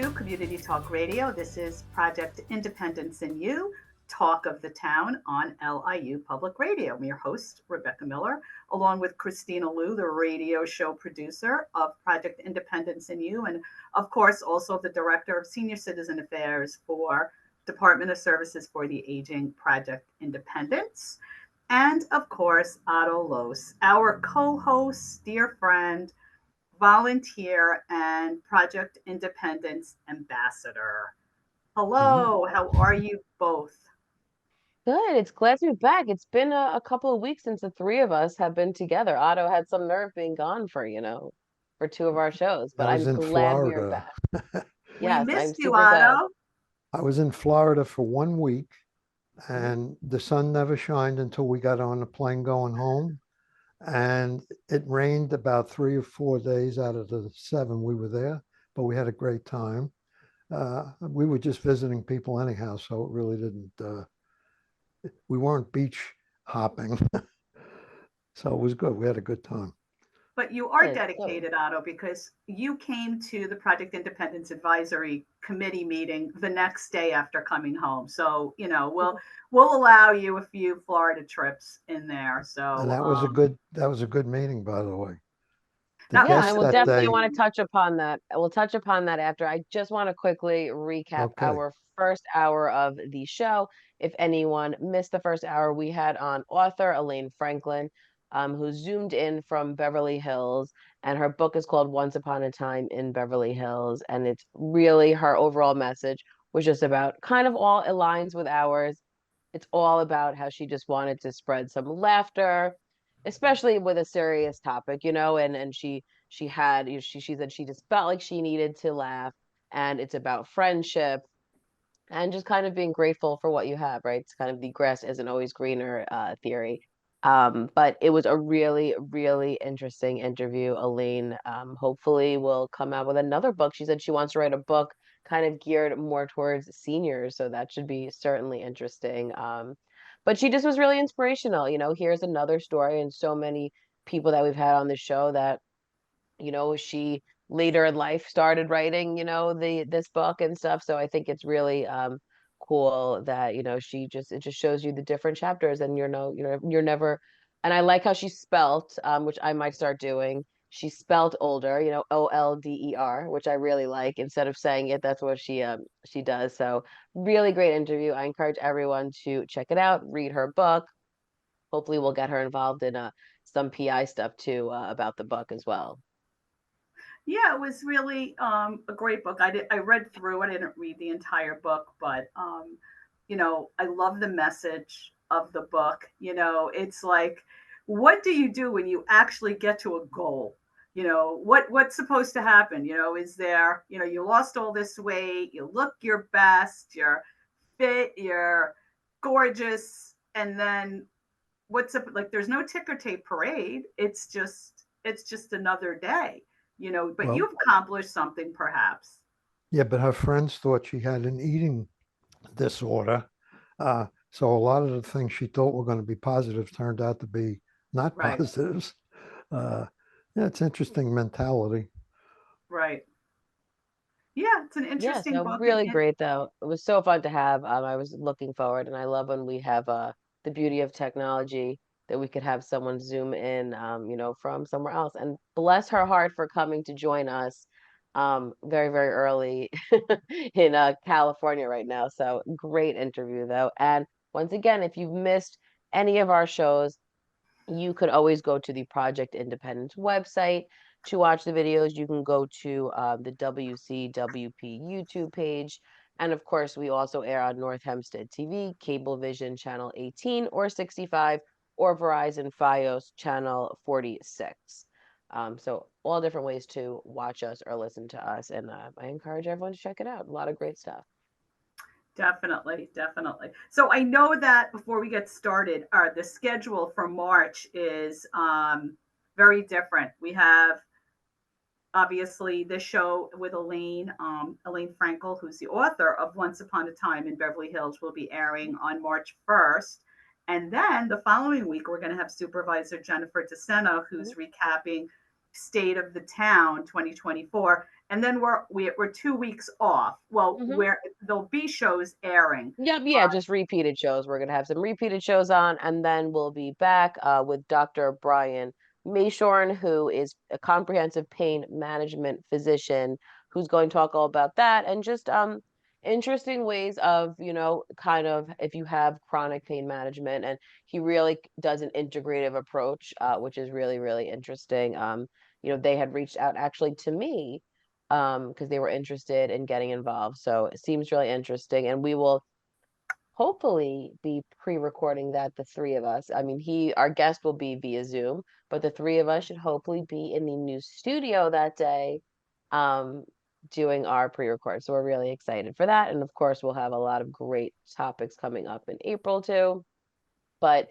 to Community Talk Radio. This is Project Independence in You, Talk of the Town on LIU Public Radio. I'm your host, Rebecca Miller, along with Kristina Liu, the radio show producer of Project Independence in You, and of course, also the Director of Senior Citizen Affairs for Department of Services for the Aging, Project Independence. And of course, Otto Los, our co-host, dear friend, volunteer, and Project Independence ambassador. Hello, how are you both? Good. It's glad to be back. It's been a couple of weeks since the three of us have been together. Otto had some nerve being gone for two of our shows, I but was I'm in glad we are Florida. back. We Yes, I'm missed you, super sad. Otto. I was in Florida for 1 week, Mhm. and the sun never shined until we got on the plane going home. And it rained about 3 or 4 days out of the 7 we were there, but we had a great time. We were just visiting people anyhow, so it really didn't, we weren't beach hopping. So it was good. We had a good time. But you are Good. dedicated, Otto, because you came to the Project Independence Advisory Committee meeting the next day after coming home. So, we'll allow you a few Florida trips in there. And So, that was a good meeting, by the way. The that Yeah, was and guest we'll that definitely day, want to touch upon that. We'll touch upon that after. I just want to quickly recap okay. our first hour of the show. If anyone missed the first hour, we had on author Elaine Franklin, who zoomed in from Beverly Hills, and her book is called Once Upon a Time in Beverly Hills, and it's really her overall message was just about kind of all aligns with ours. It's all about how she just wanted to spread some laughter, especially with a serious topic, and she had she said she just felt like she needed to laugh, and it's about friendship and just kind of being grateful for what you have, right? It's kind of the grass isn't always greener theory. But it was a really, really interesting interview. Elaine hopefully will come out with another book. She said she wants to write a book kind of geared more towards seniors, so that should be certainly interesting. But she just was really inspirational. Here's another story, and so many people that we've had on the show that she later in life started writing, this book and stuff. So I think it's really cool that, it just shows you the different chapters and you're never, and I like how she spelt, which I might start doing. She spelt older, Older, which I really like. Instead of saying it, that's what she does. So really great interview. I encourage everyone to check it out, read her book. Hopefully we'll get her involved in some PI stuff too, about the book as well. Yeah, it was really a great book. I read through it. I didn't read the entire book, but I love the message of the book. It's like, what do you do when you actually get to a goal? What's supposed to happen? Is there, you lost all this weight, you look your best, you're fit, you're gorgeous, and then what's up? Like, there's no ticker tape parade. It's just another day, but Well, you've accomplished something perhaps. yeah, but her friends thought she had an eating disorder. So a lot of the things she thought were going to be positives turned out to be not Right, positives. Uh, yeah, it's interesting mentality. right. Yeah, it's an Yeah, interesting so book. really great though. It was so fun to have. I was looking forward, and I love when we have the beauty of technology that we could have someone zoom in, from somewhere else. And bless her heart for coming to join us, very, very early in California right now. So great interview though. And once again, if you've missed any of our shows, you could always go to the Project Independence website to watch the videos. You can go to the WCWP YouTube page. And of course, we also air on North Hempstead TV, Cablevision Channel 18 or 65, or Verizon Fios Channel 46. So all different ways to watch us or listen to us. And I encourage everyone to check it out. A lot of great stuff. Definitely, definitely. So I know that before we get started, the schedule for March is very different. We have obviously the show with Elaine Frankel, who's the author of Once Upon a Time in Beverly Hills, will be airing on March 1st. And then the following week, we're going to have Supervisor Jennifer DeSena, Mhm. who's recapping State of the Town 2024. and then we're 2 weeks off. Well, Hmm. where there'll be shows airing. Yep, yeah, just repeated shows. We're gonna have some repeated shows on, and then we'll be back with Dr. Brian Mayshorn, who is a comprehensive pain management physician, who's going to talk all about that and just interesting ways of, kind of if you have chronic pain management, and he really does an integrative approach, which is really, really interesting. They had reached out actually to me because they were interested in getting involved. So it seems really interesting, and we will hopefully be pre-recording that, the three of us. I mean, our guest will be via Zoom, but the three of us should hopefully be in the new studio that day, um, doing our pre-record. So we're really excited for that. And of course, we'll have a lot of great topics coming up in April too. But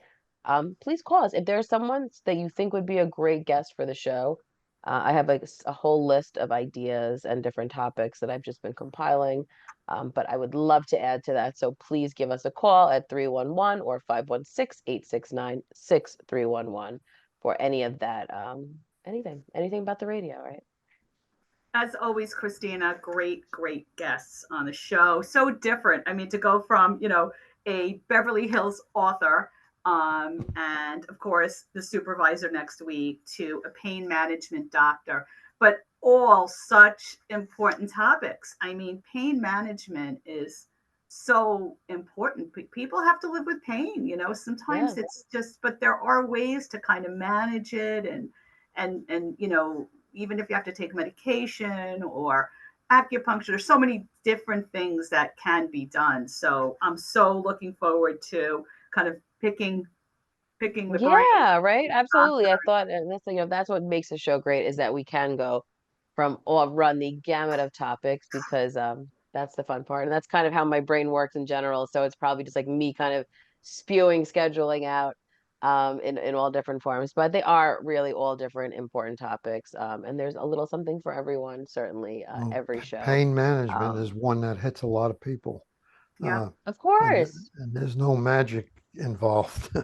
please call us if there's someone that you think would be a great guest for the show. I have like a whole list of ideas and different topics that I've just been compiling. But I would love to add to that. So please give us a call at 311 or 516-869-6311 for any of that. Anything about the radio, right? As always, Kristina, great guests on the show. So different. I mean, to go from, a Beverly Hills author, and of course, the supervisor next week, to a pain management doctor, but all such important topics. I mean, pain management is so important. People have to live with pain, Yeah. sometimes it's just, but there are ways to kind of manage it, and even if you have to take medication or acupuncture, there's so many different things that can be done. So I'm so looking forward to kind of picking the brain. Yeah, right. Absolutely. I thought that's what makes the show great is that we can go from or run the gamut of topics because that's the fun part. And that's kind of how my brain works in general. So it's probably just like me kind of spewing scheduling out in all different forms. But they are really all different important topics. And there's a little something for everyone, certainly, Well, every show. pain management is Um, one that hits a lot of people. Yeah. Uh, of and, course. and there's no magic involved.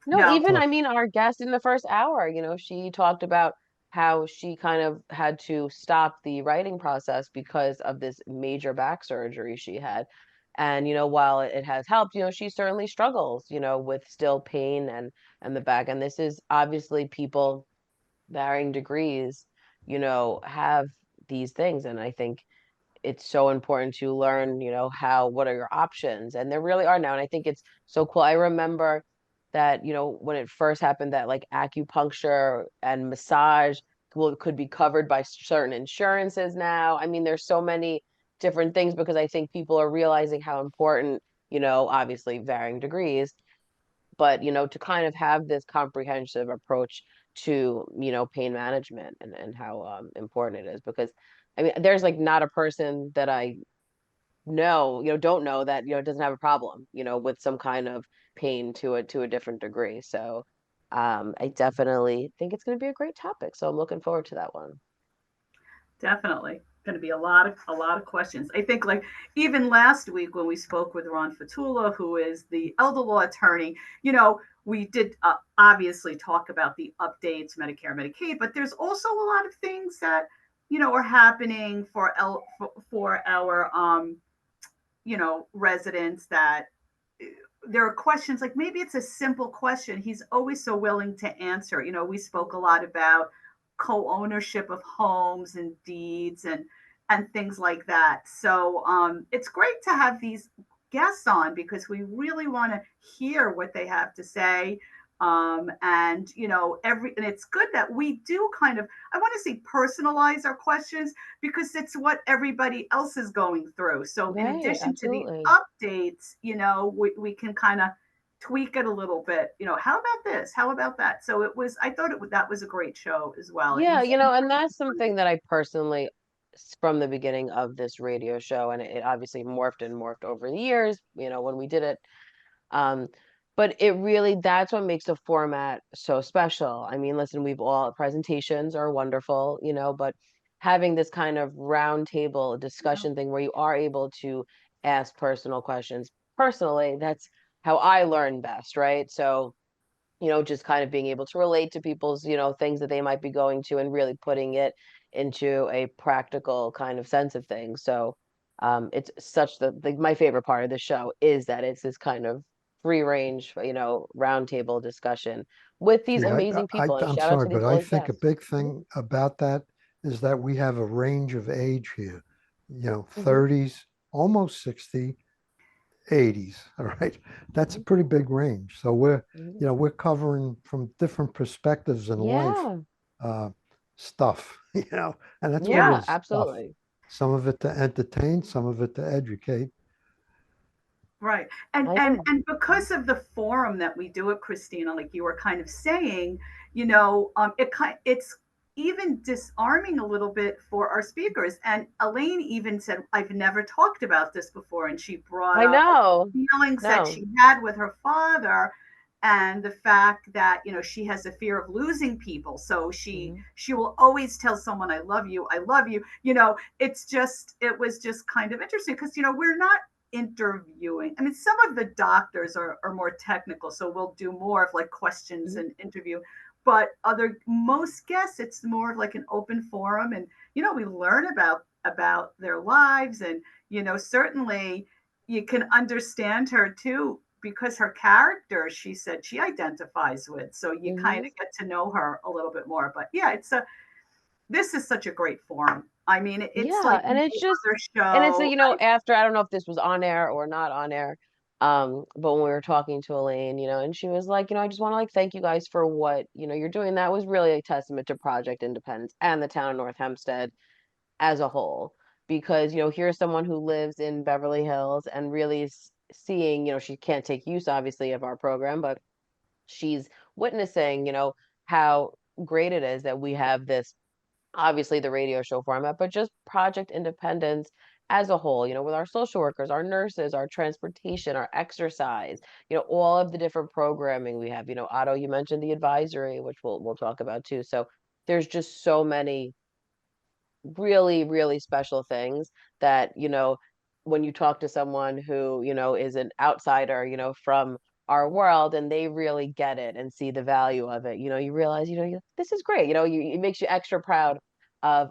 No, No. even So, I mean our guest in the first hour, she talked about how she kind of had to stop the writing process because of this major back surgery she had. And while it has helped, she certainly struggles, with still pain and the back. And this is obviously people varying degrees, have these things. And I think it's so important to learn, what are your options? And there really are now. And I think it's so cool. I remember that, when it first happened, that like acupuncture and massage could be covered by certain insurances now. I mean, there's so many different things because I think people are realizing how important, obviously varying degrees, but to kind of have this comprehensive approach to pain management and how important it is because I mean there's like not a person that I know don't know that doesn't have a problem with some kind of pain to a different degree. So I definitely think it's going to be a great topic, so I'm looking forward to that one. Definitely going to be a lot of questions. I think, like, even last week when we spoke with Ron Fatula, who is the elder law attorney, we did obviously talk about the updates, Medicare, Medicaid, but there's also a lot of things that are happening for our residents, that there are questions, like maybe it's a simple question. He's always so willing to answer. We spoke a lot about co-ownership of homes and deeds and things like that. So it's great to have these guests on because we really want to hear what they have to say. And and it's good that we do kind of, I want to say, personalize our questions because it's what everybody else is going through. So in Right, addition to the absolutely. updates, we can kind of tweak it a little bit. How about this? How about that? So I thought that was a great show as well. And Yeah, he's and that's something that I personally, from the beginning of this radio show, and it obviously morphed and morphed over the years, when we did it. Um, but it really, that's what makes the format so special. I mean, listen, we've all presentations are wonderful, but having this kind of round table yeah, discussion thing where you are able to ask personal questions. Personally, that's how I learn best, right? So, just kind of being able to relate to people's, things that they might be going to and really putting it into a practical kind of sense of things. So it's such my favorite part of the show is that it's this kind of free range, roundtable discussion with these See, amazing people. And I'm shout out sorry, to but these I always think a guests. big thing about that is that we have a range of age here, Hmm. 30s, almost 60, 80s. All right. That's a Hmm. pretty big range. So we're, Hmm. we're covering from different perspectives in life, Yeah, uh, stuff, and that's what it Yeah. yeah, is, stuff. absolutely. Some of it to entertain, some of it to educate. Right. And I and know. and because of the forum that we do at Christina, like you were kind of saying, it's even disarming a little bit for our speakers. And Elaine even said, I've never talked about this before. And she brought I up know. feelings that No. she had with her father and the fact that she has a fear of losing people, so Hmm. she will always tell someone, I love you, I love you. It was just kind of interesting because we're not interviewing. I mean, some of the doctors are more technical, so we'll do more of like questions Hmm. and interview. But most guests, it's more of like an open forum, and we learn about their lives, and certainly you can understand her too because her character, she said she identifies with. So you kind Hmm. of get to know her a little bit more. But yeah, this is such a great forum. I mean, it's Yeah, like and no it's just, other and it's show. after, I don't know if this was on air or not on air, but when we were talking to Elaine, and she was like, I just want to like thank you guys for what, you're doing. That was really a testament to Project Independence and the town of North Hempstead as a whole. Because, here's someone who lives in Beverly Hills and really seeing, she can't take use obviously of our program, but she's witnessing, how great it is that we have this, obviously the radio show format, but just Project Independence as a whole, with our social workers, our nurses, our transportation, our exercise, all of the different programming we have. Otto, you mentioned the advisory, which we'll talk about too. So there's just so many really, really special things that, when you talk to someone who, is an outsider, from our world and they really get it and see the value of it, you realize, this is great. It makes you extra proud of,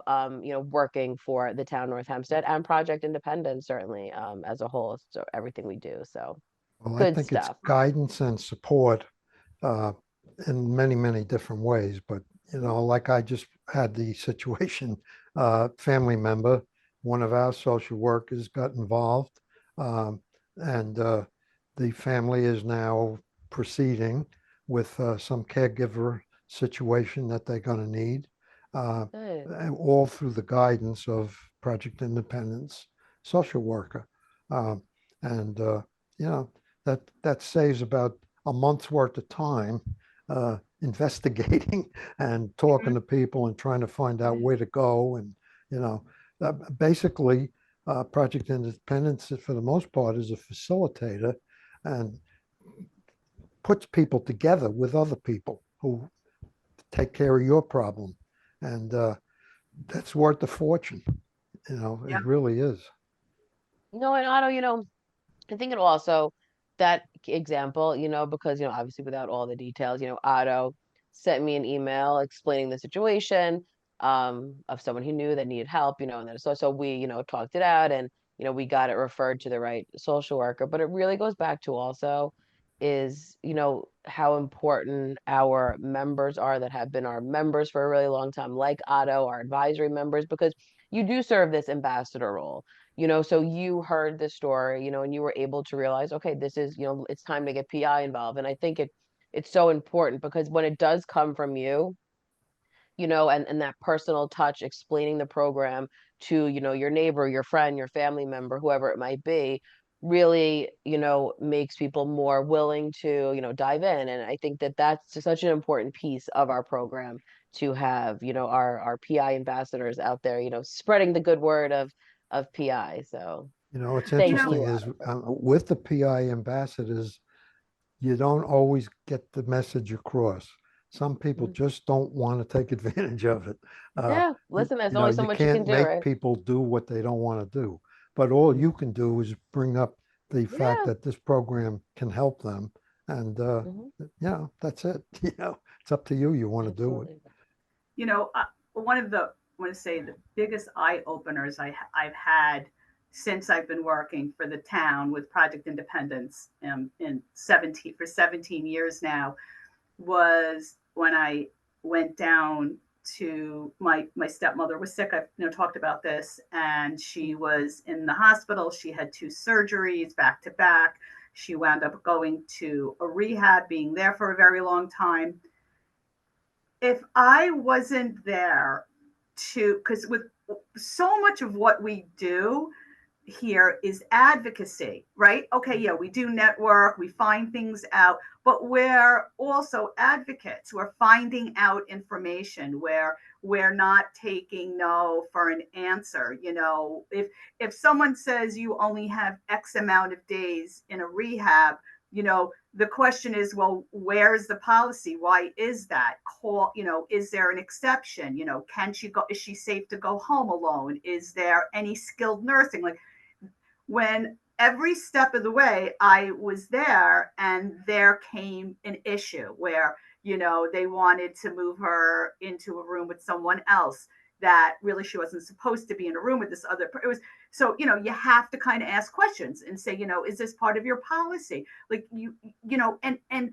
working for the town North Hempstead and Project Independence, certainly, as a whole. So everything we do. So Well, I good think it's stuff. guidance and support uh, in many, many different ways. But, like I just had the situation, family member, one of our social workers got involved, um, and the family is now proceeding with some caregiver situation that they're going to need, Good. and all through the guidance of Project Independence social worker. Um, and, you know, that saves about a month's worth of time investigating and talking Mhm. to people and trying to find out where to go. And, you know, basically, Project Independence, for the most part, is a facilitator and puts people together with other people who take care of your problem. And that's worth a fortune. Yeah. It really is. No, and Otto, I think it also that example, because obviously without all the details, Otto sent me an email explaining the situation of someone he knew that needed help, and then so we, talked it out and we got it referred to the right social worker. But it really goes back to also is, how important our members are that have been our members for a really long time, like Otto, our advisory members, because you do serve this ambassador role, so you heard the story, and you were able to realize, okay, this is, it's time to get PI involved. And I think it's so important because when it does come from you, and that personal touch, explaining the program to, your neighbor, your friend, your family member, whoever it might be, really, makes people more willing to, dive in. And I think that that's just such an important piece of our program to have, our PI ambassadors out there, spreading the good word of PI. So What's You thank know, interesting you, is Otto, for with the PI ambassadors, you don't always get the message across. Some people Mhm. just don't want to take advantage of it. Uh, Yeah, listen, there's only so you much you can can't do, make right? people do what they don't want to do. But all you Mhm. can do is bring up the fact Yeah. that this program can help them. And, Hmm. that's it. It's up to you. You want to do it. Absolutely. one of the want to say the biggest eye openers I've had since I've been working for the town with Project Independence in 17 years now was when I went down to my stepmother was sick. I've talked about this, and she was in the hospital. She had 2 surgeries back to back. She wound up going to a rehab, being there for a very long time. If I wasn't there because with so much of what we do here is advocacy, right? Okay, yeah, we do network, we find things out, but we're also advocates. We're finding out information where we're not taking no for an answer. If someone says you only have X amount of days in a rehab, the question is, well, where's the policy? Why is that? Is there an exception? Can she go? Is she safe to go home alone? Is there any skilled nursing? Like, when every step of the way I was there, and there came an issue where, they wanted to move her into a room with someone else that really she wasn't supposed to be in a room with this other. It was so, you have to kind of ask questions and say, is this part of your policy? Like and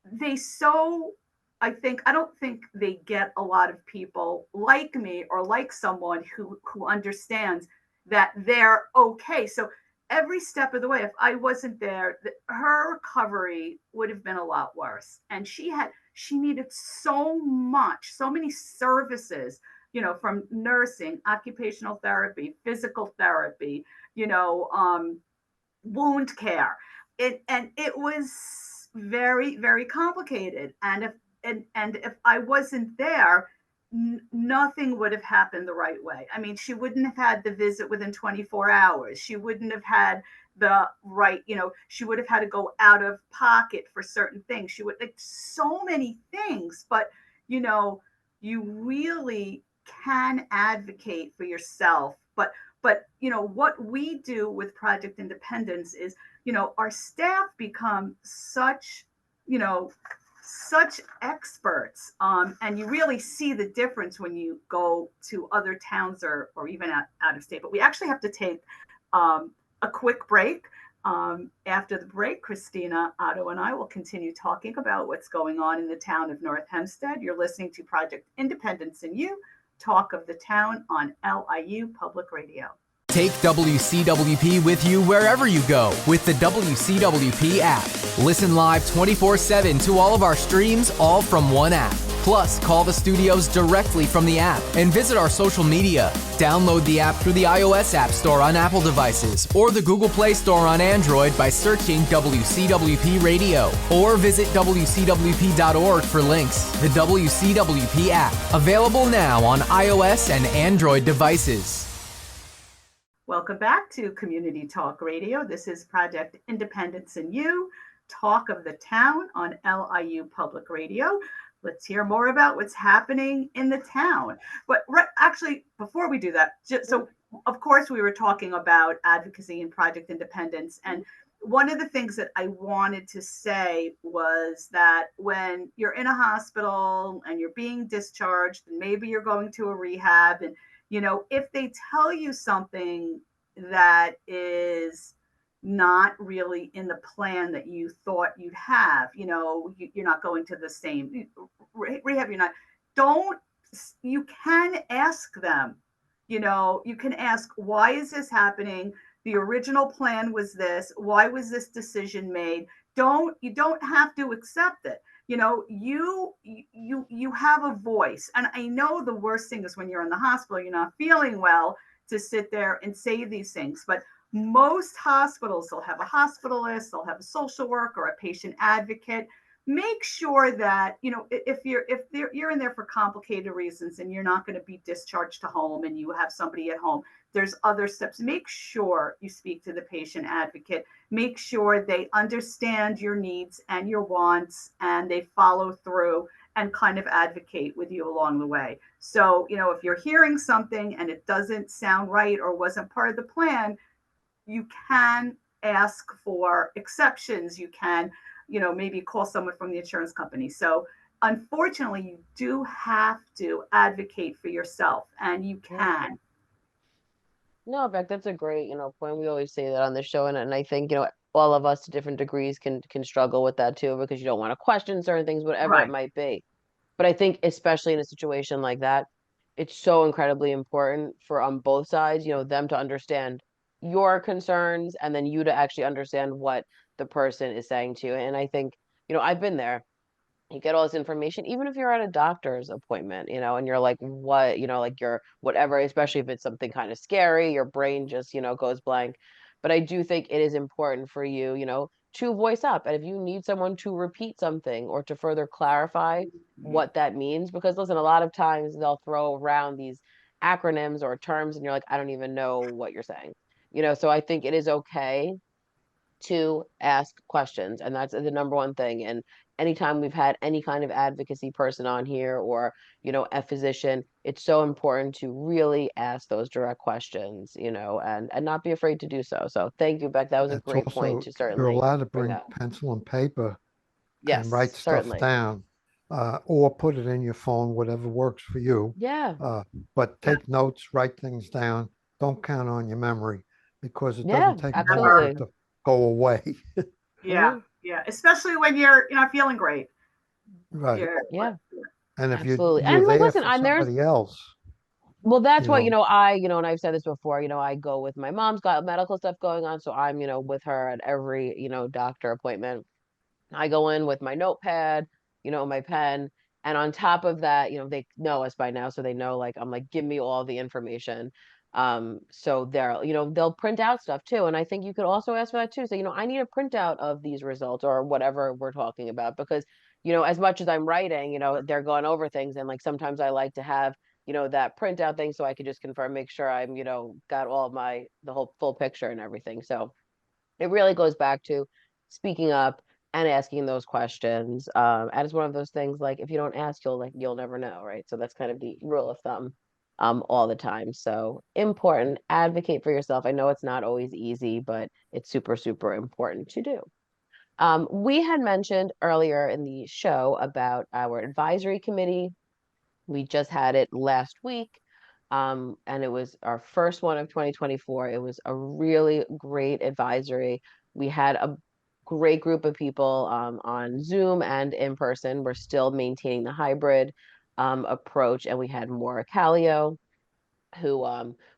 they so I don't think they get a lot of people like me or like someone who understands that they're okay. So every step of the way, if I wasn't there, her recovery would have been a lot worse. And she needed so many services, from nursing, occupational therapy, physical therapy, wound care. It was very, very complicated. And if I wasn't there, nothing would have happened the right way. I mean, she wouldn't have had the visit within 24 hours. She wouldn't have had the right, she would have had to go out of pocket for certain things. She would, like, so many things. But you really can advocate for yourself. But what we do with Project Independence is, our staff become such experts, and you really see the difference when you go to other towns or even out of state. But we actually have to take a quick break. After the break, Kristina, Otto, and I will continue talking about what's going on in the town of North Hempstead. You're listening to Project Independence and You, Talk of the Town on LIU Public Radio. Take WCWP with you wherever you go with the WCWP app. Listen live 24/7 to all of our streams, all from one app. Plus, call the studios directly from the app and visit our social media. Download the app through the iOS App Store on Apple devices or the Google Play Store on Android by searching WCWP Radio, or visit WCWP.org for links. The WCWP app, available now on iOS and Android devices. Welcome back to Community Talk Radio. This is Project Independence and You, Talk of the Town on LIU Public Radio. Let's hear more about what's happening in the town. But actually, before we do that, so of course we were talking about advocacy and Project Independence. And one of the things that I wanted to say was that when you're in a hospital and you're being discharged, and maybe you're going to a rehab, and if they tell you something that is not really in the plan that you thought you'd have, you're not going to the same rehab, you can ask them, you can ask, why is this happening? The original plan was this. Why was this decision made? You don't have to accept it. You have a voice. And I know the worst thing is when you're in the hospital, you're not feeling well, to sit there and say these things. But most hospitals, they'll have a hospitalist, they'll have a social worker, a patient advocate. Make sure that, if you're in there for complicated reasons and you're not going to be discharged to home and you have somebody at home, there's other steps. Make sure you speak to the patient advocate. Make sure they understand your needs and your wants, and they follow through and kind of advocate with you along the way. So, if you're hearing something and it doesn't sound right or wasn't part of the plan, you can ask for exceptions. You can, maybe call someone from the insurance company. So unfortunately, you do have to advocate for yourself, and you Yeah. can. No, Beck, that's a great, point. We always say that on the show, and I think, all of us to different degrees can struggle with that too, because you don't want to question certain things, whatever it Right. might be. But I think especially in a situation like that, it's so incredibly important for on both sides, them to understand your concerns and then you to actually understand what the person is saying to you. And I think, I've been there. You get all this information, even if you're at a doctor's appointment, and you're like, what, like you're whatever, especially if it's something kind of scary, your brain just, goes blank. But I do think it is important for you, to voice up. And if you need someone to repeat something or to further clarify what that means, because listen, a lot of times they'll throw around these acronyms or terms and you're like, I don't even know what you're saying. So I think it is okay to ask questions. And that's the number one thing. And anytime we've had any kind of advocacy person on here or, a physician, it's so important to really ask those direct questions, and not be afraid to do so. So thank you, Beck. That was a It's great point also, to you're certainly allowed to bring bring up. pencil and paper and write Yes, stuff certainly. down, or put it in your phone, whatever works for you. Yeah. But Yeah. take notes, write things down. Don't count on your memory because it Yeah, doesn't take long for Never. it absolutely. to go away. Yeah. Hmm. Yeah. Especially when you're not feeling great. Right. You're, Yeah, And if absolutely. you're And like, there listen, for I'm there's somebody else, well, that's you what, know, and I've said this before, I go with my mom's got medical stuff going on, so I'm, with her at every, doctor appointment. I go in with my notepad, my pen, and on top of that, they know us by now, so they know like I'm like, give me all the information. So they'll print out stuff too, and I think you could also ask for that too. So, I need a printout of these results or whatever we're talking about because, as much as I'm writing, they're going over things, and like sometimes I like to have, that printout thing so I could just confirm, make sure I'm, got all the whole full picture and everything. So it really goes back to speaking up and asking those questions. And it's one of those things like if you don't ask, you'll never know, right? So that's kind of the rule of thumb all the time. So important, advocate for yourself. I know it's not always easy, but it's super, super important to do. We had mentioned earlier in the show about our advisory committee. We just had it last week, and it was our first one of 2024. It was a really great advisory. We had a great group of people on Zoom and in person. We're still maintaining the hybrid approach, and we had Maura Callio, who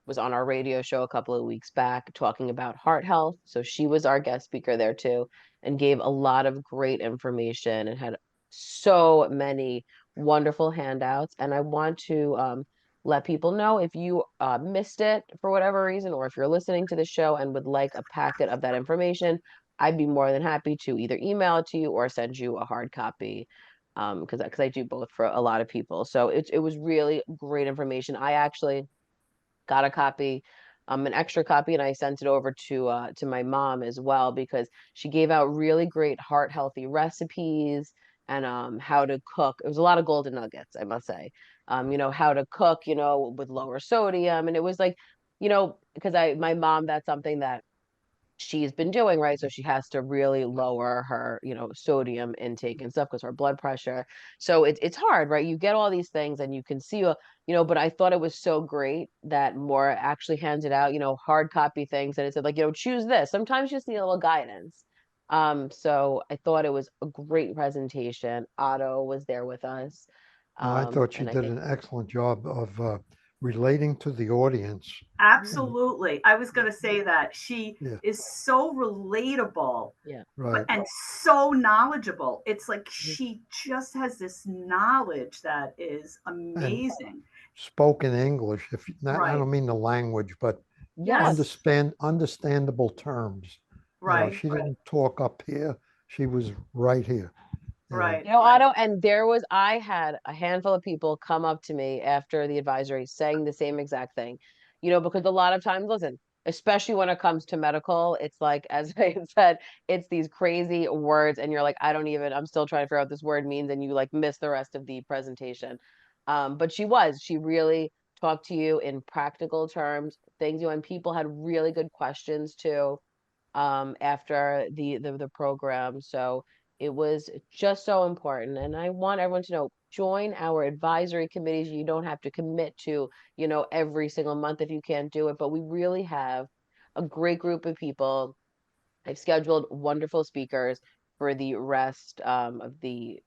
was on our radio show a couple of weeks back talking about heart health. So she was our guest speaker there too, and gave a lot of great information and had so many wonderful handouts. And I want to let people know if you missed it for whatever reason, or if you're listening to the show and would like a packet of that information, I'd be more than happy to either email it to you or send you a hard copy because I do both for a lot of people. So it was really great information. I actually got a copy, an extra copy, and I sent it over to my mom as well because she gave out really great heart healthy recipes and how to cook. It was a lot of golden nuggets, I must say. How to cook, with lower sodium, and it was like, because I my mom, that's something that she's been doing, right? So she has to really lower her, sodium intake and stuff because her blood pressure. So it's hard, right? You get all these things and you can see, but I thought it was so great that Maura actually handed out, hard copy things and it said like, choose this. Sometimes you just need a little guidance. So I thought it was a great presentation. Otto was there with us. I thought she And I did think, an excellent job of relating to the audience. yeah, And Absolutely. I was going to say that she yeah, is so relatable, yeah. but right. and so knowledgeable. It's like Mhm. she just has this knowledge that is And amazing. spoken English, if not, I Right. don't mean the language, but Yes. Yes. understandable terms. You know, Right. she didn't talk up here. She was right here, you know. Right. Right. Otto, and I had a handful of people come up to me after the advisory saying the same exact thing, because a lot of times, listen, especially when it comes to medical, it's like, as I had said, it's these crazy words, and you're like, I'm still trying to figure out what this word means, and you like miss the rest of the presentation. But she really talked to you in practical terms, things, and people had really good questions too after the program. So It was just so important. And I want everyone to know, join our advisory committees. You don't have to commit to, every single month if you can't do it, but we really have a great group of people. I've scheduled wonderful speakers for the rest of the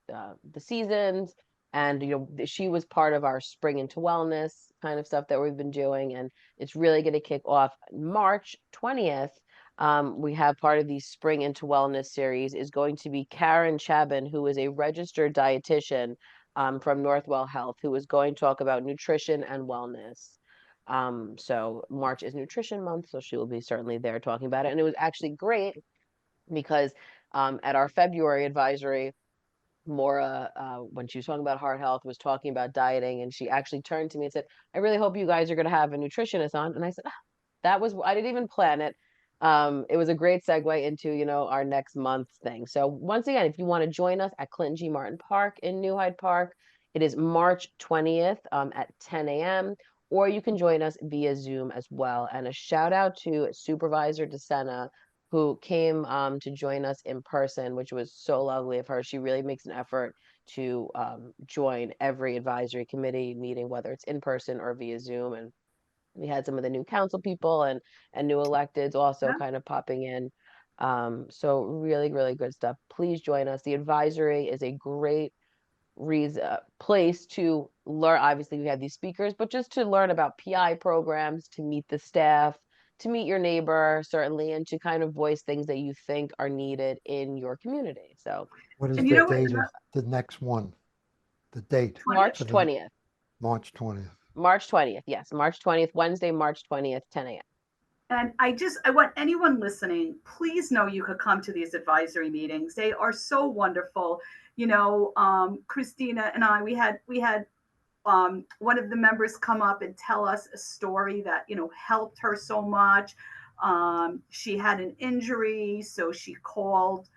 seasons, and she was part of our spring into wellness kind of stuff that we've been doing, and it's really going to kick off March 20th. We have part of the spring into wellness series is going to be Karen Chabin, who is a registered dietitian from Northwell Health, who is going to talk about nutrition and wellness. So March is Nutrition Month, so she will be certainly there talking about it. And it was actually great because at our February advisory, Maura, when she was talking about heart health, was talking about dieting, and she actually turned to me and said, "I really hope you guys are going to have a nutritionist on." And I said, that was, I didn't even plan it. It was a great segue into, our next month thing. So once again, if you want to join us at Clinton G. Martin Park in New Hyde Park, it is March 20th at 10 a.m. Or you can join us via Zoom as well. And a shout out to Supervisor DeSena, who came to join us in person, which was so lovely of her. She really makes an effort to join every advisory committee meeting, whether it's in person or via Zoom. And we had some of the new council people and new electeds also kind of popping in. So really, really good stuff. Please join us. The advisory is a great place to learn. Obviously, we have these speakers, but just to learn about PI programs, to meet the staff, to meet your neighbor, certainly, and to kind of voice things that you think are needed in your community. So What is And the you know what? date of the next one? The date March for the 20th. March 20th. March 20th. Yes, March 20th, Wednesday, March 20th, 10 a.m. And I want anyone listening, please know you could come to these advisory meetings. They are so wonderful. Kristina and we had one of the members come up and tell us a story that, helped her so much. She had an injury, so she called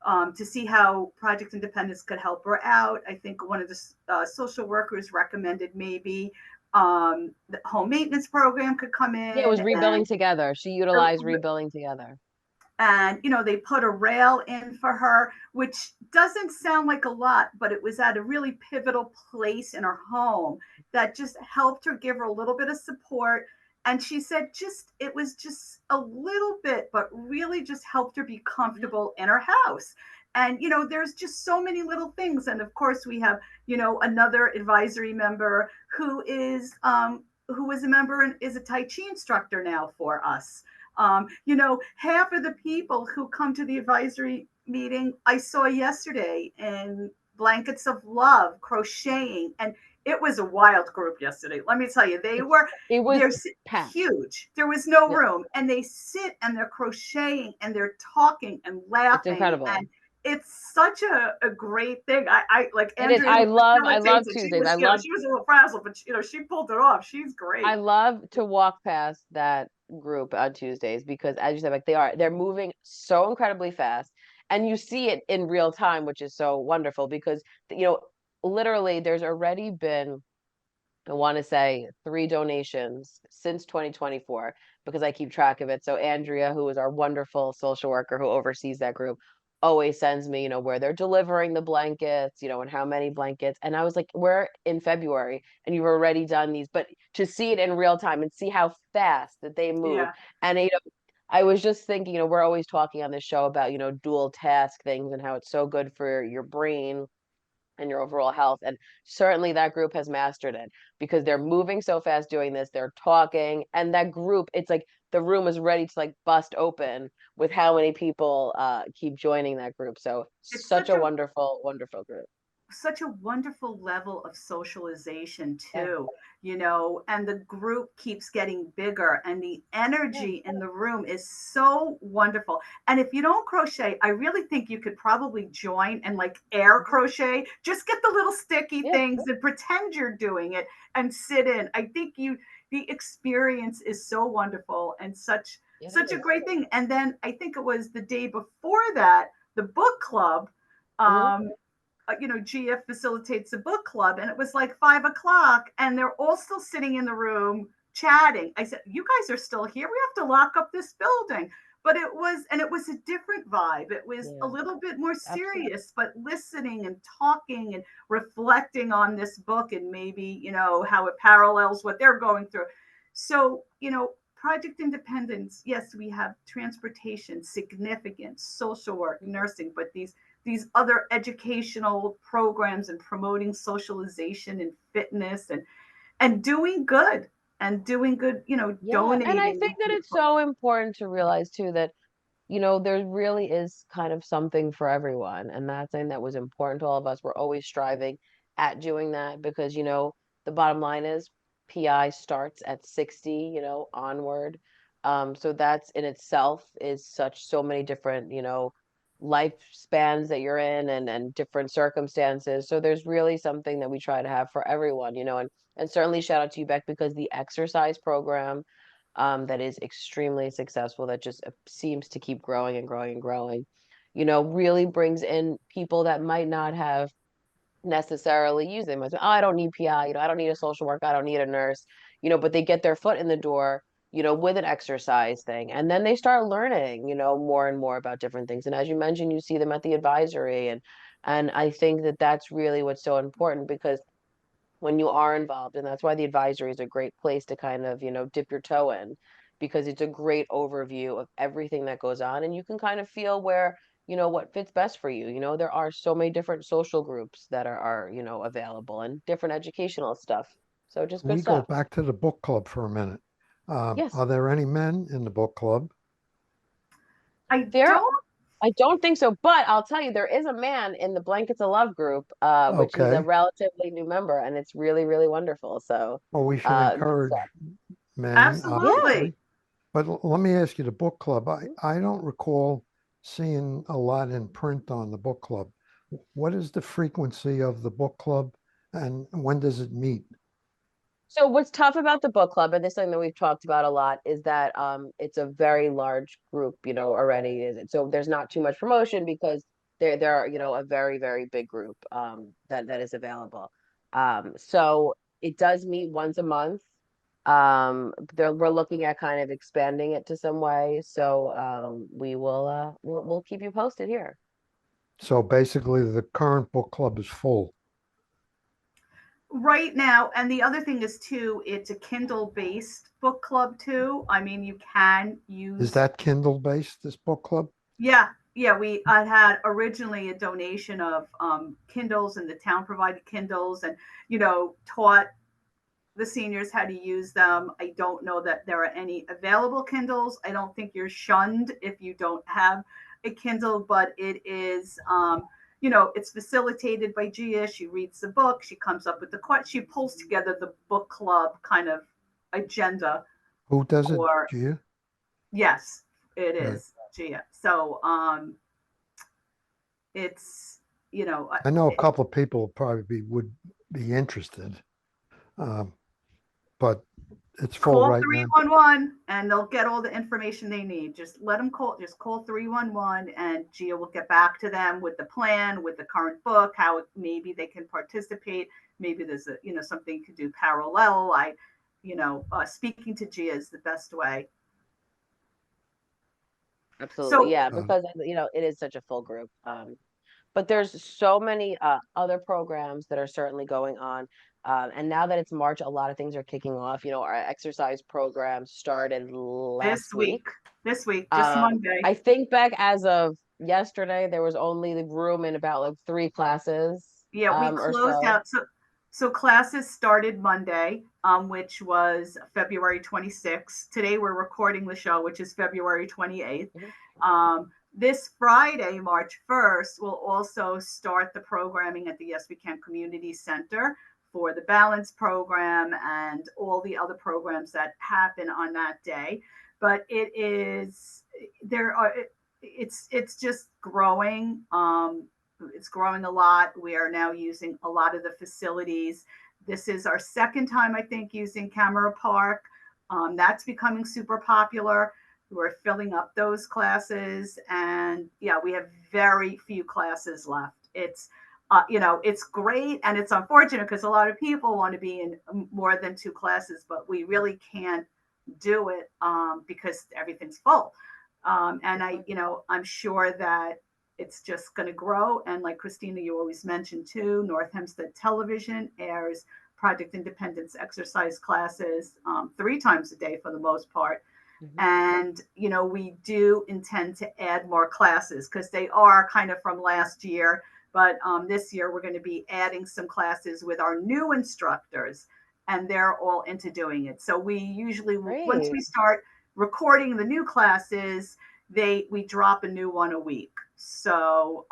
to see how Project Independence could help her out. I think one of the social workers recommended maybe the home maintenance program could come Yeah, it was in Rebuilding Together. She utilized Rebuilding Together. and they put a rail in for her, which doesn't sound like a lot, but it was at a really pivotal place in her home that just helped her, give her a little bit of support. And she said it was just a little bit, but really just helped her be comfortable in her house. And there's just so many little things. And of course we have another advisory member who was a member and is a Tai Chi instructor now for us. Half of the people who come to the advisory meeting I saw yesterday in blankets of love, crocheting, and it was a wild group yesterday. Let me tell you, It was they're packed. huge. There was no Yeah. room, and they sit and they're crocheting and they're talking and It's laughing, incredible. and it's such a great thing. I like It is. Andrea I love facilitates it. Tuesdays. I love She was a little frazzled, but she pulled it off. She's great. I love to walk past that group on Tuesdays because, as you said, like they're moving so incredibly fast, and you see it in real time, which is so wonderful because literally there's already been, I want to say, 3 donations since 2024 because I keep track of it. So Andrea, who is our wonderful social worker who oversees that group, always sends me, where they're delivering the blankets, and how many blankets. And I was like, we're in February and you've already done these, but to see it in real time and see how fast that they move. Yeah. And, I was just thinking, we're always talking on this show about, dual task things and how it's so good for your brain and your overall health. And certainly that group has mastered it because they're moving so fast doing this. They're talking, and that group, it's like the room is ready to like bust open with how many people keep joining that group. So It's such a wonderful, wonderful group. such a wonderful level of socialization Yeah. too, and the group keeps getting bigger and the energy in the room is so wonderful. And if you don't crochet, I really think you could probably join and like air crochet, just get the little sticky Yeah. things and pretend you're doing it and sit in. I think the experience is so wonderful and such a great thing. And then I think it was the day before that, the book club, GF facilitates a book club, and it was like 5 o'clock, and they're all still sitting in the room chatting. I said, "You guys are still here? We have to lock up this building." but it was a different vibe. It was a Yeah, little bit more absolutely. serious, but listening and talking and reflecting on this book and maybe, how it parallels what they're going through. So, Project Independence, yes, we have transportation, significance, social work, nursing, but these other educational programs and promoting socialization and fitness and doing good, Yeah, and I donating. think that it's so important to realize too that there really is kind of something for everyone. And that's something that was important to all of us. We're always striving at doing that because, the bottom line is PI starts at 60, onward. So that's in itself is so many different, lifespans that you're in and different circumstances. So there's really something that we try to have for everyone, and certainly shout out to you, Beck, because the exercise program that is extremely successful, that just seems to keep growing and growing and growing, really brings in people that might not have necessarily used them. Oh, I don't need PI, I don't need a social worker, I don't need a nurse, but they get their foot in the door, with an exercise thing. And then they start learning, more and more about different things. And as you mentioned, you see them at the advisory. And I think that that's really what's so important because when you are involved. And that's why the advisory is a great place to kind of, dip your toe in because it's a great overview of everything that goes on. And you can kind of feel where, what fits best for you. There are so many different social groups that are, available and different educational stuff. So just good We go stuff. back to the book club for a minute. Yes. Are there any men in the book club? I There don't I don't think so, but I'll tell you, there is a man in the Blankets of Love group, which he's a Okay. relatively new member, and it's really, really wonderful. So, Well, we should good encourage stuff. men, Yeah. absolutely. obviously. But let me ask you, the book club, I don't recall seeing a lot in print on the book club. What is the frequency of the book club and when does it meet? So what's tough about the book club, and this is something that we've talked about a lot, is that it's a very large group, already. So there's not too much promotion because there are, a very, very big group that is available. So it does meet once a month. We're looking at kind of expanding it to some way. So we'll keep you posted here. So basically, the current book club is full. Right now, and the other thing is too, it's a Kindle based book club too. I mean, you can Is use. that Kindle based, this book club? Yeah, I had originally a donation of Kindles, and the town provided Kindles, and taught the seniors how to use them. I don't know that there are any available Kindles. I don't think you're shunned if you don't have a Kindle, but it is, it's facilitated by Gia. She reads the book. She comes up with she pulls together the book club kind of agenda Who does it, for, Gia? yes, it Right. is Gia. So, it's, you know, I know a couple of people would be interested, um, but it's full call right now. 311 and they'll get all the information they need. Just let them call, just call 311 and Gia will get back to them with the plan, with the current book, how maybe they can participate. Maybe there's something you could do parallel. Speaking to Gia is the best way. Absolutely. So Yeah, Uh, because it is such a full group. But there's so many other programs that are certainly going on. And now that it's March, a lot of things are kicking off. Our exercise program started this last week. week, just Monday. I think back as of yesterday, there was only the room in about like 3 classes Yeah, we or closed so. out. So classes started Monday, which was February 26th. Today we're recording the show, which is February 28th. Mhm. This Friday, March 1st, we'll also start the programming at the Yes We Can Community Center for the Balance program and all the other programs that happen on that day. But it's just growing. It's growing a lot. We are now using a lot of the facilities. This is our second time, I think, using Camera Park. That's becoming super popular. We're filling up those classes, and yeah, we have very few classes left. It's great, and it's unfortunate because a lot of people want to be in more than 2 classes, but we really can't do it because everything's full. And I'm sure that it's just going to grow. And like Kristina, you always mentioned too, North Hempstead Television airs Project Independence exercise classes 3 times a day for the most part. Mhm. And, we do intend to add more classes because they are kind of from last year. But this year we're going to be adding some classes with our new instructors, and they're all into doing it. So we usually, once Great. we start recording the new classes, we drop a new one a week. So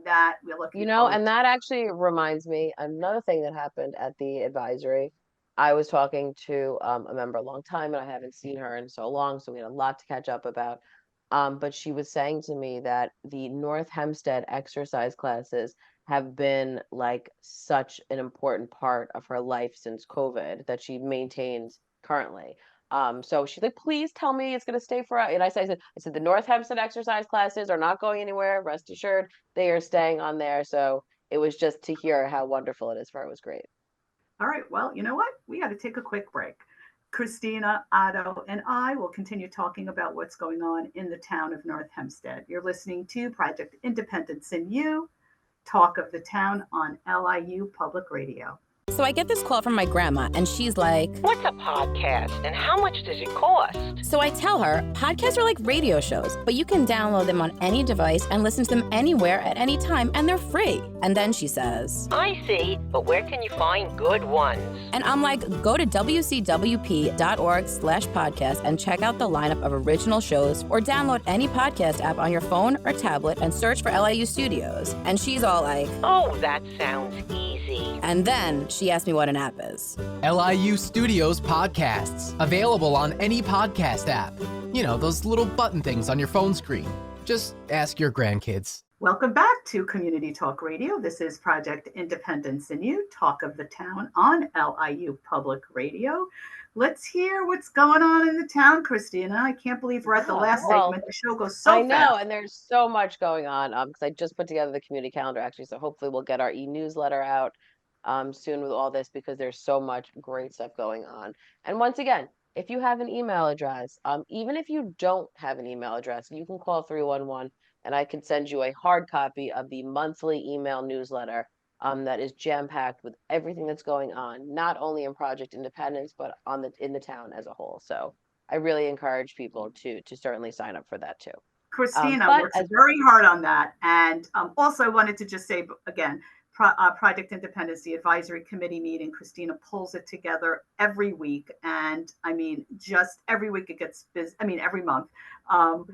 that we're looking forward And to. that actually reminds me another thing that happened at the advisory. I was talking to a member a long time, and I haven't seen her in so long, so we had a lot to catch up about. But she was saying to me that the North Hempstead exercise classes have been like such an important part of her life since COVID that she maintains currently. So she's like, please tell me it's going to stay for, and I said, the North Hempstead exercise classes are not going anywhere. Rest assured, they are staying on there. So it was just to hear how wonderful it is for her. It was great. All right. Well, you know what? We got to take a quick break. Kristina, Otto, and I will continue talking about what's going on in the town of North Hempstead. You're listening to Project Independence in You, Talk of the Town on LIU Public Radio. So I get this call from my grandma, and she's like, "What's a podcast and how much does it cost?" So I tell her, podcasts are like radio shows, but you can download them on any device and listen to them anywhere at any time, and they're free. And then she says, "I see, but where can you find good ones?" And I'm like, go to wcwp.org/podcast and check out the lineup of original shows, or download any podcast app on your phone or tablet and search for LIU Studios. And she's all like, "Oh, that sounds easy." And then she asked me what an app is. LIU Studios podcasts, available on any podcast app. Those little button things on your phone screen. Just ask your grandkids. Welcome back to Community Talk Radio. This is Project Independence in You, Talk of the Town on LIU Public Radio. Let's hear what's going on in the town, Kristina. I can't believe we're at the last segment. The show goes so fast. I know, and there's so much going on because I just put together the community calendar actually, so hopefully we'll get our e-newsletter out soon with all this because there's so much great stuff going on. And once again, if you have an email address, even if you don't have an email address, you can call 311 and I can send you a hard copy of the monthly email newsletter that is jam-packed with everything that's going on, not only in Project Independence, but in the town as a whole. So I really encourage people to certainly sign up for that too. Kristina works very hard on that. And also I wanted to just say again, Project Independence, the advisory committee meeting, Kristina pulls it together every week. And I mean, just every week it gets busy. I mean, every month. And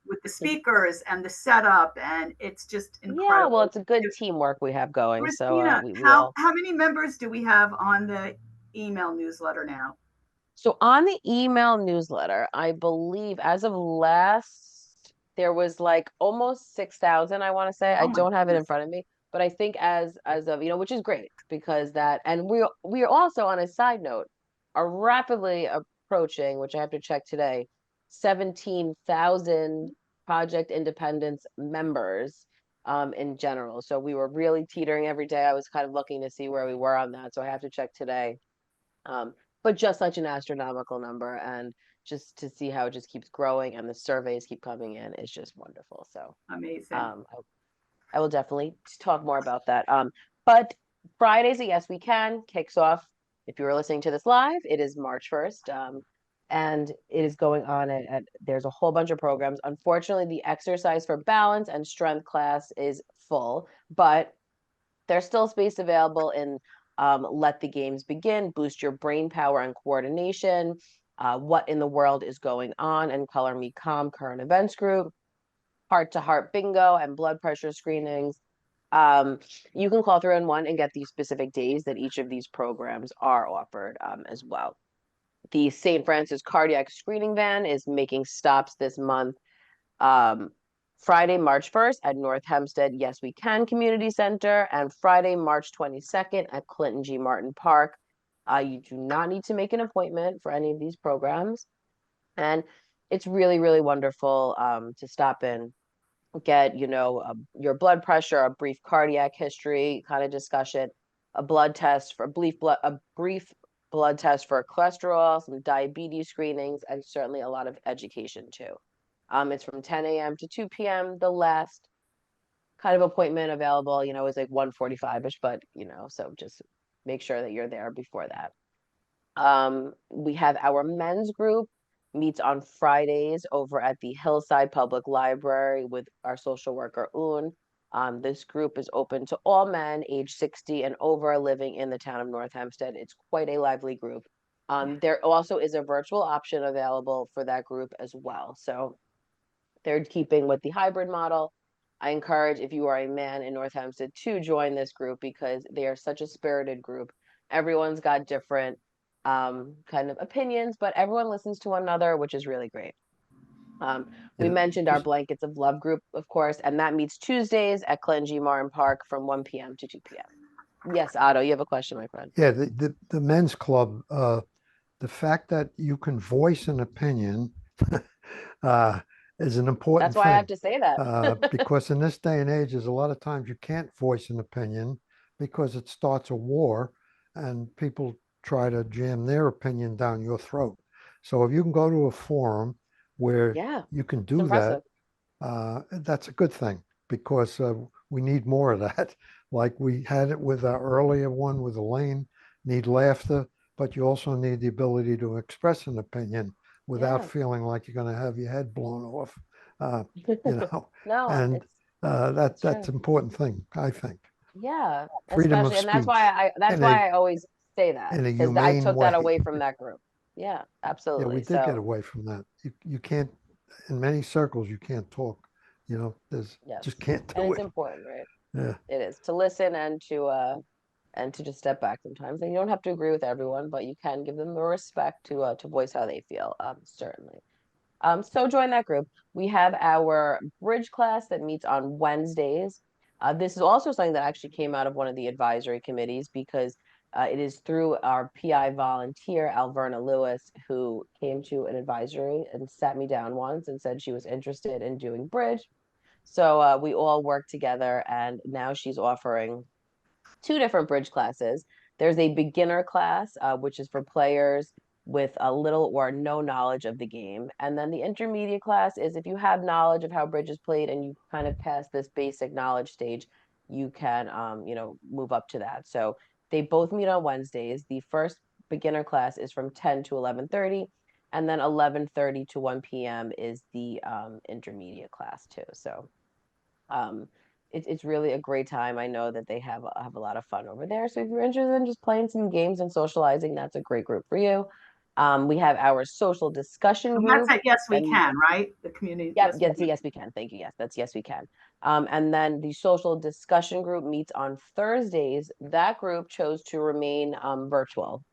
with the speakers and the setup, and it's just incredible. Yeah, well, it's a good teamwork we have going. Kristina, so how many members do we have on the email newsletter now? So on the email newsletter, I believe as of last, there was like almost 6,000, I want to say. I don't have it in front of me. But I think as of, which is great because and we are also, on a side note, are rapidly approaching, which I have to check today, 17,000 Project Independence members in general. So we were really teetering every day. I was kind of looking to see where we were on that. So I have to check today. But just such an astronomical number, and just to see how it just keeps growing and the surveys keep coming in is just wonderful. So amazing. I will definitely talk more about that. But Fridays, Yes We Can kicks off. If you were listening to this live, it is March 1st. And it is going on there's a whole bunch of programs. Unfortunately, the exercise for balance and strength class is full, but there's still space available in Let the Games Begin, Boost Your Brain Power and Coordination, What in the World is Going On, and Color Me Calm Current Events Group, Heart to Heart Bingo, and blood pressure screenings. You can call 311 and get the specific days that each of these programs are offered as well. The St. Francis Cardiac Screening Van is making stops this month. Friday, March 1st at North Hempstead Yes We Can Community Center, and Friday, March 22nd at Clinton G. Martin Park. You do not need to make an appointment for any of these programs. And it's really, really wonderful to stop in, get, your blood pressure, a brief cardiac history kind of discussion, a blood test for a brief blood test for cholesterol, some diabetes screenings, and certainly a lot of education too. It's from 10 a.m. to 2 p.m. The last kind of appointment available, is like 1:45-ish, but so just make sure that you're there before that. We have our men's group meets on Fridays over at the Hillside Public Library with our social worker Un. This group is open to all men age 60 and over living in the town of North Hempstead. It's quite a lively group. There also is a virtual option available for that group as well. So they're keeping with the hybrid model. I encourage, if you are a man in North Hempstead, to join this group because they are such a spirited group. Everyone's got different kind of opinions, but everyone listens to one another, which is really great. We Yeah, mentioned our just- Blankets of Love group, of course, and that meets Tuesdays at Clinton G. Martin Park from 1 p.m. to 2 p.m. Yes, Otto, you have a question, my friend. yeah, the men's club, the fact that you can voice an opinion uh, is an important That's why I have thing. to say that. Because in this day and age, there's a lot of times you can't voice an opinion because it starts a war and people try to jam their opinion down your throat. So if you can go to a forum where Yeah, you can it's do that, impressive. that's a good thing because we need more of that. Like we had it with our earlier one with Elaine, need laughter, but you also need the ability to express an opinion without Yeah. feeling like you're going to have your head blown off. You know, No, and it's that's true. an important thing, I think. Yeah, Freedom of especially, and speech that's in a why I always say that in a because I humane took that way. away from that group. Yeah, Yeah, we absolutely. did get So, away from that. You can't, in many circles, you can't talk. There's yes. just can't And do it's it. important, right? Yeah. It is to listen and to just step back sometimes. And you don't have to agree with everyone, but you can give them the respect to voice how they feel. Certainly. So join that group. We have our bridge class that meets on Wednesdays. This is also something that actually came out of one of the advisory committees because it is through our PI volunteer, Alverna Lewis, who came to an advisory and sat me down once and said she was interested in doing bridge. So we all worked together, and now she's offering two different bridge classes. There's a beginner class, which is for players with a little or no knowledge of the game. And then the intermediate class is if you have knowledge of how bridge is played and you kind of pass this basic knowledge stage, you can, move up to that. So they both meet on Wednesdays. The first beginner class is from 10 to 11:30, and then 11:30 to 1 p.m. is the intermediate class too. So um, it's really a great time. I know that they have a lot of fun over there. So if you're interested in just playing some games and socializing, that's a great group for you. We have our social discussion And that's group at Yes We that meets. Can, right? The community, Yep, Yes We yes, Can. yes, we can. Thank you. Yes, that's yes, we can. And then the social discussion group meets on Thursdays. That group chose to remain virtual.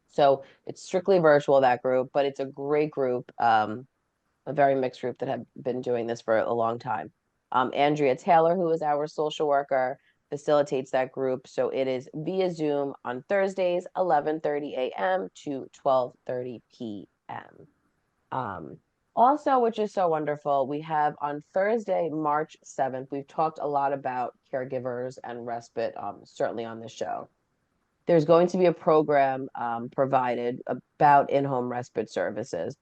So it's strictly virtual, that group, but it's a great group. A very mixed group that have been doing this for a long time. Andrea Taylor, who is our social worker, facilitates that group. So it is via Zoom on Thursdays, 11:30 a.m. to 12:30 p.m. Um, Also, which is so wonderful, we have on Thursday, March 7th, we've talked a lot about caregivers and respite, certainly on this show. There's going to be a program provided about in-home respite services.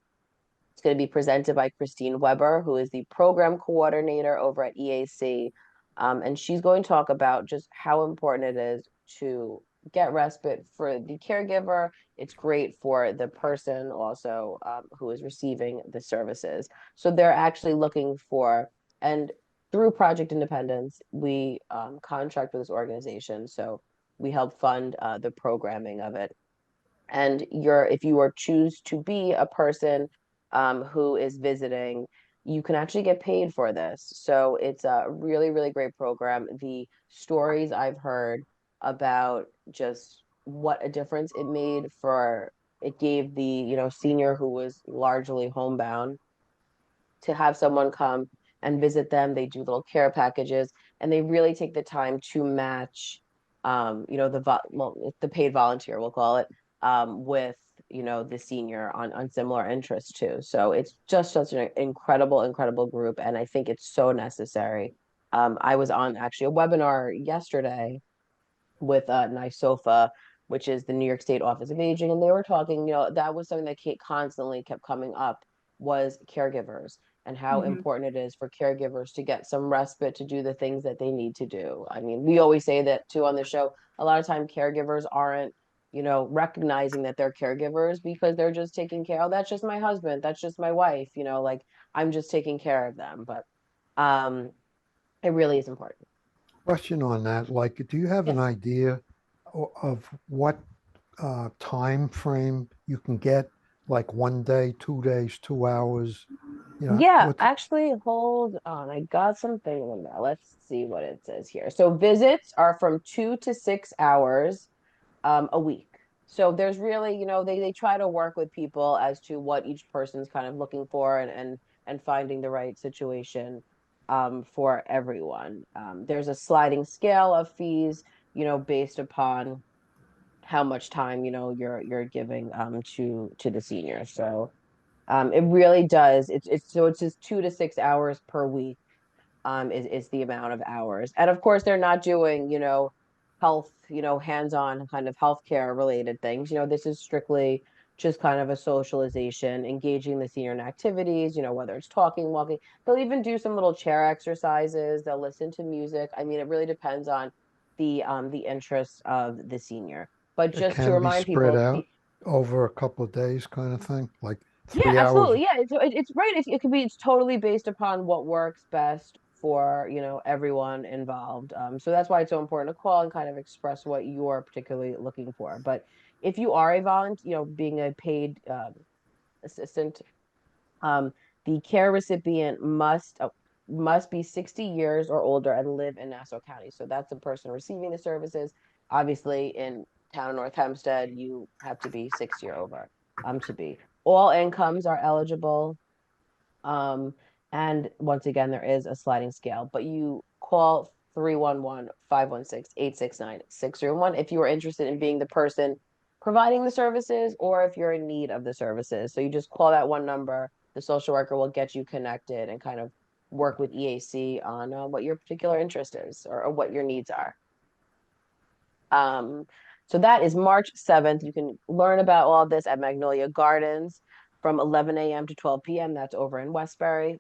It's going to be presented by Christine Weber, who is the program coordinator over at EAC. And she's going to talk about just how important it is to get respite for the caregiver. It's great for the person also who is receiving the services. So they're actually looking for, and through Project Independence, we contract with this organization. So we help fund the programming of it. And if you are choose to be a person who is visiting, you can actually get paid for this. So it's a really, really great program. The stories I've heard about just what a difference it made for it gave the, senior who was largely homebound to have someone come and visit them. They do little care packages, and they really take the time to match, the paid volunteer, we'll call it, with the senior on similar interests too. So it's just such an incredible, incredible group, and I think it's so necessary. I was on actually a webinar yesterday with NYSOFA, which is the New York State Office of Aging, and they were talking. That was something that constantly kept coming up was caregivers. and how important it is for caregivers to get some respite to do the things that they need to do. I mean, we always say that too on the show. A lot of time caregivers aren't, recognizing that they're caregivers because they're just taking care. Oh, that's just my husband. That's just my wife. Like I'm just taking care of them. But it really is important. Question on that, like, do you have an Yes. idea of what time frame you can get, like 1 day, 2 days, 2 hours? Yeah, What? actually, hold on. I got something in there. Let's see what it says here. So visits are from 2 to 6 hours a week. So there's really, they try to work with people as to what each person's kind of looking for and finding the right situation for everyone. There's a sliding scale of fees, based upon how much time, you're giving to the senior. So it really does. It's just 2 to 6 hours per week is the amount of hours. And of course, they're not doing, health, hands-on kind of healthcare related things. This is strictly just kind of a socialization, engaging the senior in activities, whether it's talking, walking. They'll even do some little chair exercises. They'll listen to music. I mean, it really depends on the interests of the senior. But It just to can be remind spread people, out over a couple of days, kind of thing, like yeah, 3 hours. absolutely. Yeah, it's right. It could be. It's totally based upon what works best for everyone involved. So that's why it's so important to call and kind of express what you're particularly looking for. But if you are a volunteer, being a paid assistant, um, the care recipient must be 60 years or older and live in Nassau County. So that's the person receiving the services. Obviously, in Town of North Hempstead, you have to be 60 or over to be. All incomes are eligible. Um, and once again, there is a sliding scale, but you call 311-516-869-601 if you are interested in being the person providing the services or if you're in need of the services. So you just call that one number. The social worker will get you connected and kind of work with EAC on what your particular interest is or what your needs are. So that is March 7th. You can learn about all this at Magnolia Gardens from 11 a.m. to 12 p.m. That's over in Westbury.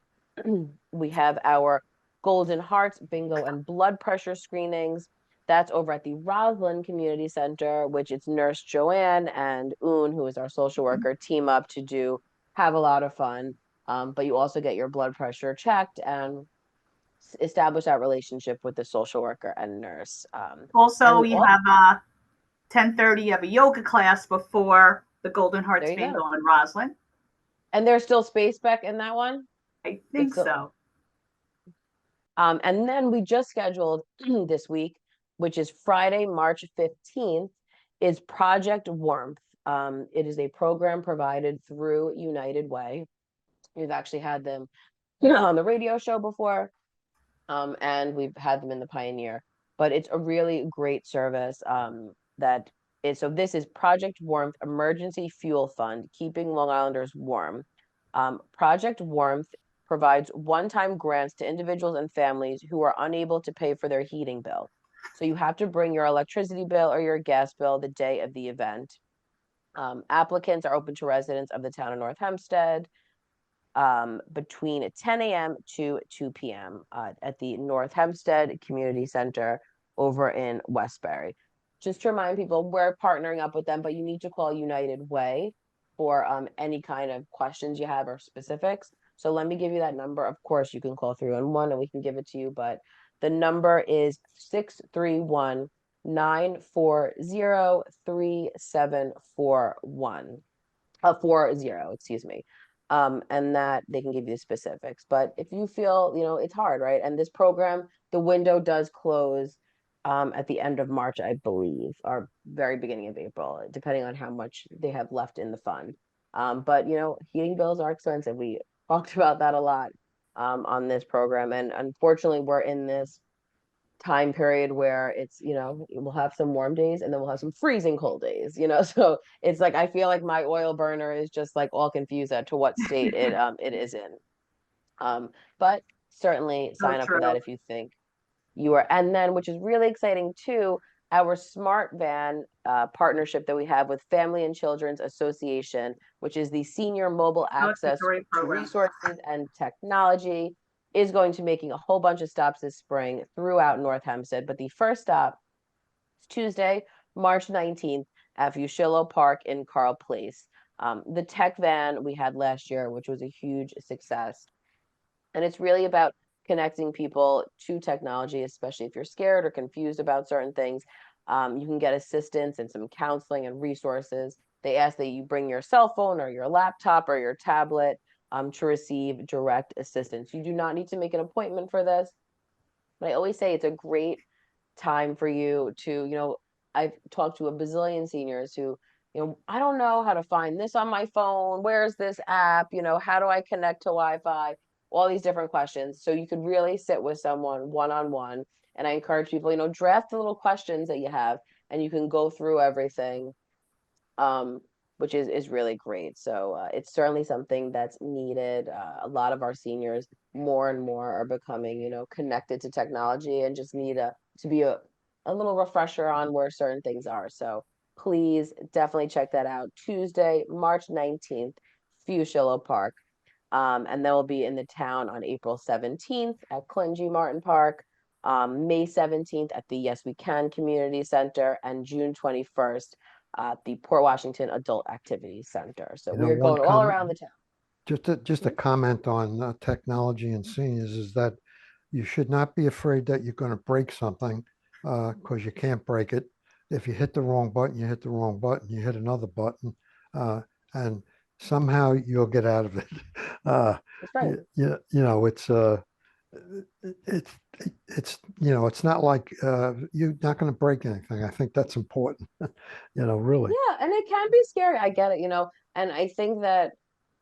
We have our Golden Hearts bingo and blood pressure screenings. That's over at the Roslyn Community Center, which it's Nurse Joanne and Un, who is our social worker, team up to have a lot of fun. But you also get your blood pressure checked and establish that relationship with the social worker and nurse. Also, And you all, have 10:30. You have a yoga class before the Golden there Hearts you go. Bingo in Roslyn. And there's still space back in that one. I It's think still, so. and then we just scheduled this week, which is Friday, March 15th, is Project Warmth. It is a program provided through United Way. We've actually had them on the radio show before, and we've had them in the Pioneer. But it's a really great service that is. So this is Project Warmth Emergency Fuel Fund, keeping Long Islanders warm. Project Warmth provides one-time grants to individuals and families who are unable to pay for their heating bill. So you have to bring your electricity bill or your gas bill the day of the event. Applicants are open to residents of the town of North Hempstead between 10 a.m. to 2 p.m. At the North Hempstead Community Center over in Westbury. Just to remind people, we're partnering up with them, but you need to call United Way for any kind of questions you have or specifics. So let me give you that number. Of course, you can call 311 and we can give it to you, but the number is 631-940-3741. 40, excuse me. And that they can give you the specifics. But if you feel, it's hard, right? And this program, the window does close at the end of March, I believe, or very beginning of April, depending on how much they have left in the fund. But heating bills are expensive. We talked about that a lot on this program. And unfortunately, we're in this time period where it's we'll have some warm days and then we'll have some freezing cold days, so it's like I feel like my oil burner is just like all confused as to what state it is in, but certainly So sign up for true. that if you think you are. And then, which is really exciting too, our Smart Van partnership that we have with Family and Children's Association, which is the senior mobile Oh, it's a access great to program. resources and technology, is going to be making a whole bunch of stops this spring throughout North Hempstead. But the first stop is Tuesday, March 19th at Fushillo Park in Carl Place. The tech van we had last year, which was a huge success. And it's really about connecting people to technology, especially if you're scared or confused about certain things. You can get assistance and some counseling and resources. They ask that you bring your cell phone or your laptop or your tablet to receive direct assistance. You do not need to make an appointment for this. But I always say it's a great time for you to, I've talked to a bazillion seniors who, I don't know how to find this on my phone. Where's this app? How do I connect to Wi-Fi? All these different questions. So you could really sit with someone one-on-one. And I encourage people, draft the little questions that you have and you can go through everything, which is really great. So it's certainly something that's needed. A lot of our seniors more and more are becoming, connected to technology and just need to be a little refresher on where certain things are. So please definitely check that out. Tuesday, March 19th, Fushillo Park. And then we'll be in the town on April 17th at Clinton G. Martin Park, May 17th at the Yes We Can Community Center, and June 21st at the Port Washington Adult Activities Center. So we're one going all around the town. Just a comment on technology and seniors is that you should not be afraid that you're going to break something because you can't break it. If you hit the wrong button, you hit the wrong button, you hit another button, and somehow you'll get out of it. That's right. It's not like you're not going to break anything. I think that's important, really. Yeah, and it can be scary. I get it, and I think that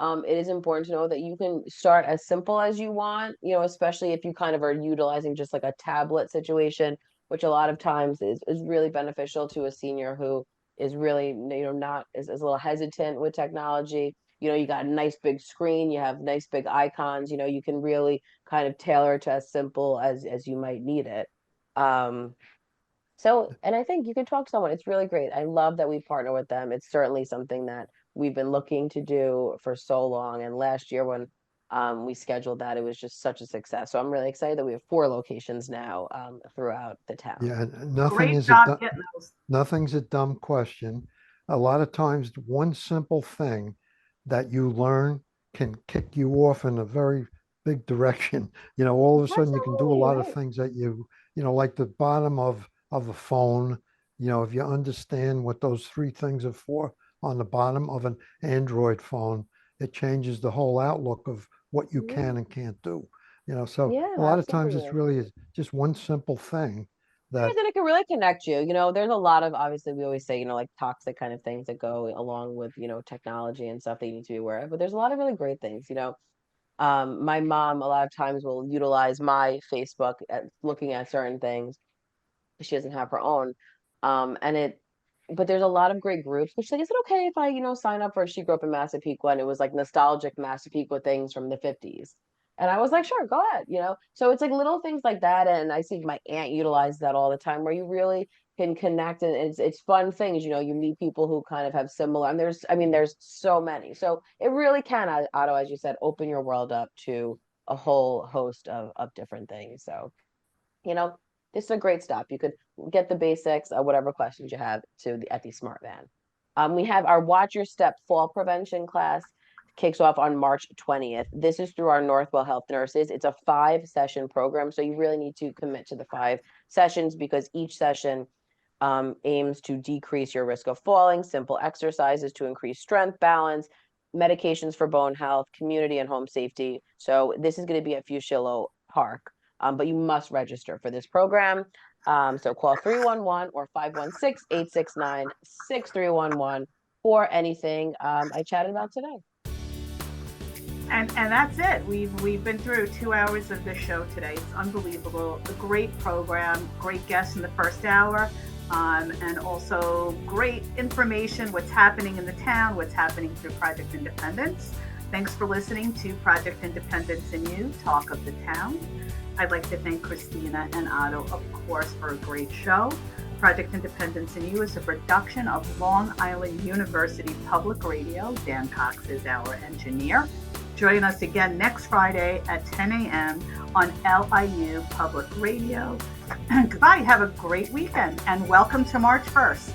it is important to know that you can start as simple as you want, especially if you kind of are utilizing just like a tablet situation, which a lot of times is really beneficial to a senior who is really, not is a little hesitant with technology. You got a nice big screen, you have nice big icons, you can really kind of tailor it to as simple as you might need it. And I think you can talk to someone. It's really great. I love that we partner with them. It's certainly something that we've been looking to do for so long. And last year when we scheduled that, it was just such a success. So I'm really excited that we have 4 locations now throughout the town. Yeah, Great job getting those. nothing's a dumb question. A lot of times, one simple thing that you learn can kick you off in a very big direction. All of a sudden you can do a lot of things that like the bottom of a phone, if you understand what those 3 things are for on the bottom of an Android phone, it changes the whole outlook of what you can and can't do. So a lot of times it's really just one simple thing that it can really connect you. There's a lot of, obviously we always say, like toxic kind of things that go along with, technology and stuff that you need to be aware of, but there's a lot of really great things. My mom a lot of times will utilize my Facebook at looking at certain things. She doesn't have her own. But there's a lot of great groups. But she's like, is it okay if I, sign up for, she grew up in Massapequa and it was like nostalgic Massapequa things from the 50s. And I was like, sure, go ahead, So it's like little things like that. And I see my aunt utilize that all the time where you really can connect, and it's fun things, you meet people who kind of have similar, and there's so many. So it really can, Otto, as you said, open your world up to a whole host of different things. So, this is a great stop. You could get the basics of whatever questions you have at the Smart Van. We have our Watch Your Step fall prevention class. Kicks off on March 20th. This is through our Northwell Health nurses. It's a 5-session program, so you really need to commit to the 5 sessions because each session aims to decrease your risk of falling, simple exercises to increase strength, balance, medications for bone health, community and home safety. So this is going to be at Fushillo Park, but you must register for this program. So call 311 or 516-869-6311 for anything I chatted about today. And that's it. We've been through 2 hours of this show today. It's unbelievable. A great program, great guests in the first hour, and also great information, what's happening in the town, what's happening through Project Independence. Thanks for listening to Project Independence and You, Talk of the Town. I'd like to thank Kristina and Otto, of course, for a great show. Project Independence in You is a production of Long Island University Public Radio. Dan Cox is our engineer. Join us again next Friday at 10 a.m. on LIU Public Radio. Goodbye. Have a great weekend and welcome to March 1st.